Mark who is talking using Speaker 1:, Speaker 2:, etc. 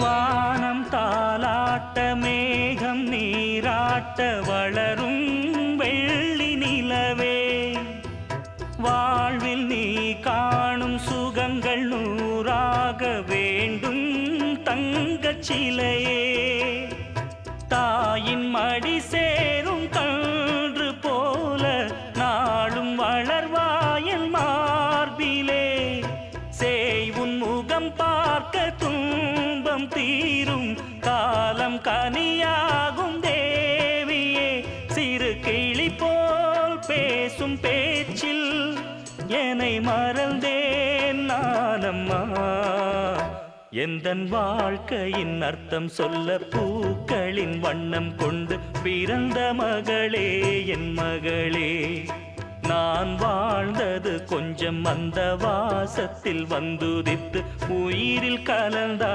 Speaker 1: வானம் தாலாட்ட மேகம் நீராட்ட வளரும் வெள்ளி நிலவே, வாழ்வில் நீ காணும் சுகங்கள் நூறாக வேண்டும் தங்கச் சிலையே. தாயின் மடி சேரும் கன்று போல நாளும் வளர்வாயல் மார்பிலே, செய்வுன் முகம் பார்க்க துன்பம் தீரும் காலம் கனியாகும் தேவியே. சிறு கிளி போல் பேசும் பேச்சில் என்னை மறந்தேன் நானம்மா. எந்தன் வாழ்க்கையின் அர்த்தம் சொல்ல பூக்களின் வண்ணம் கொண்டு பிறந்த மகளே என் மகளே. நான் வாழ்ந்தது கொஞ்சம் அந்த வாசத்தில் வந்துதித்து உயிரில் கலந்தா